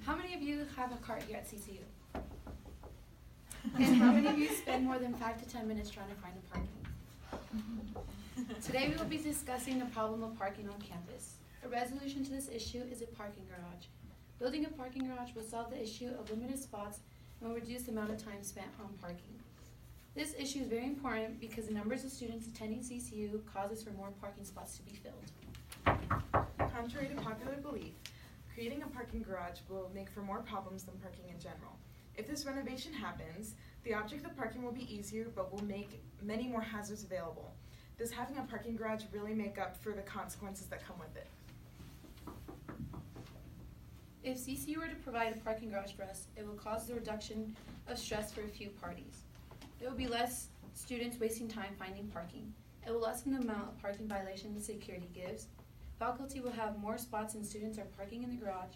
How many of you have a cart here at CCU? And how many of you spend more than 5 to 10 minutes trying to find a parking? Today we will be discussing the problem of parking on campus. A resolution to this issue is a parking garage. Building a parking garage will solve the issue of limited spots and will reduce the amount of time spent on parking. This issue is very important because the numbers of students attending CCU causes for more parking spots to be filled. Contrary to popular belief, creating a parking garage will make for more problems than parking in general. If this renovation happens, the object of parking will be easier but will make many more hazards available. Does having a parking garage really make up for the consequences that come with it? If CCU were to provide a parking garage for us, it will cause the reduction of stress for a few parties. There will be less students wasting time finding parking. It will lessen the amount of parking violations security gives. Faculty will have more spots and students are parking in the garage.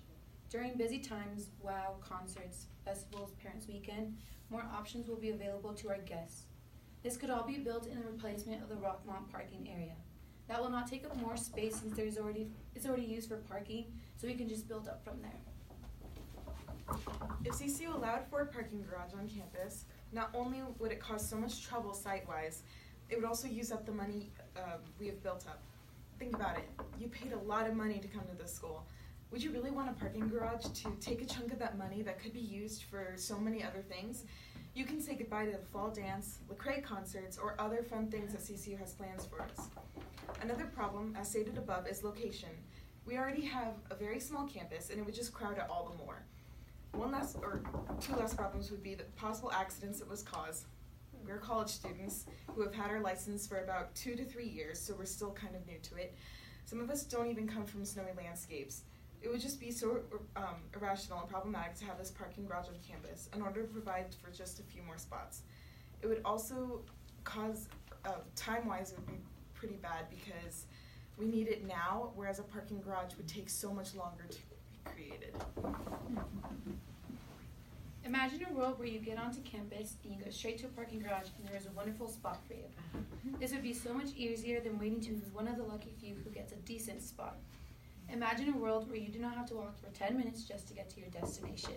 During busy times, WOW, concerts, festivals, Parents' Weekend, more options will be available to our guests. This could all be built in the replacement of the Rockmont parking area. That will not take up more space since it's already used for parking, so we can just build up from there. If CCU allowed for a parking garage on campus, not only would it cause so much trouble site-wise, it would also use up the money we have built up. Think about it. You paid a lot of money to come to this school. Would you really want a parking garage to take a chunk of that money that could be used for so many other things? You can say goodbye to the fall dance, Lecrae concerts, or other fun things that CCU has plans for us. Another problem, as stated above, is location. We already have a very small campus, and it would just crowd it all the more. Two less problems would be the possible accidents it would cause. We're college students who have had our license for about 2 to 3 years, so we're still kind of new to it. Some of us don't even come from snowy landscapes. It would just be so irrational and problematic to have this parking garage on campus in order to provide for just a few more spots. It would also cause, time-wise, it would be pretty bad because we need it now, whereas a parking garage would take so much longer to be created. Imagine a world where you get onto campus and you go straight to a parking garage and there is a wonderful spot for you. This would be so much easier than waiting to be one of the lucky few who gets a decent spot. Imagine a world where you do not have to walk for 10 minutes just to get to your destination.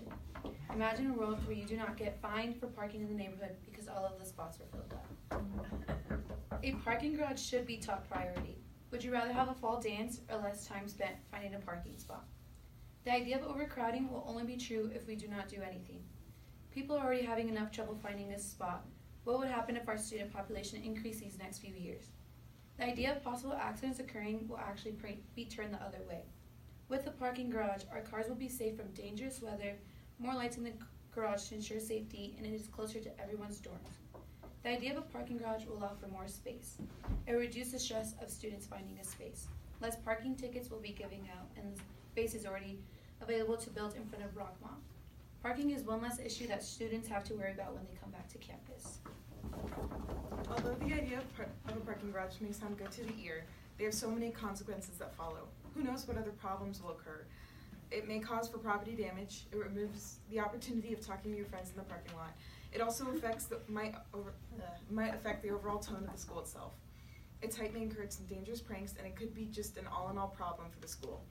Imagine a world where you do not get fined for parking in the neighborhood because all of the spots are filled up. A parking garage should be top priority. Would you rather have a fall dance or less time spent finding a parking spot? The idea of overcrowding will only be true if we do not do anything. People are already having enough trouble finding a spot. What would happen if our student population increased these next few years? The idea of possible accidents occurring will actually be turned the other way. With the parking garage, our cars will be safe from dangerous weather, more lights in the garage to ensure safety, and it is closer to everyone's dorms. The idea of a parking garage will allow for more space. It will reduce the stress of students finding a space. Less parking tickets will be giving out, and the space is already available to build in front of Rockmont. Parking is one less issue that students have to worry about when they come back to campus. Although the idea of a parking garage may sound good to the ear, they have so many consequences that follow. Who knows what other problems will occur? It may cause for property damage. It removes the opportunity of talking to your friends in the parking lot. It also might affect the overall tone of the school itself. Its height may encourage some dangerous pranks, and it could be just an all-in-all problem for the school.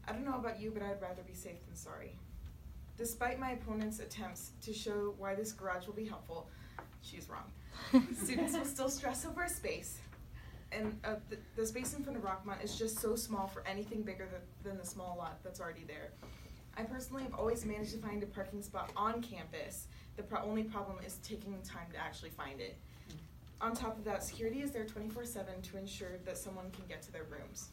I don't know about you, but I'd rather be safe than sorry. Despite my opponent's attempts to show why this garage will be helpful, she's wrong. Students will still stress over a space, and the space in front of Rockmont is just so small for anything bigger than the small lot that's already there. I personally have always managed to find a parking spot on campus. The only problem is taking time to actually find it. On top of that, security is there 24/7 to ensure that someone can get to their rooms.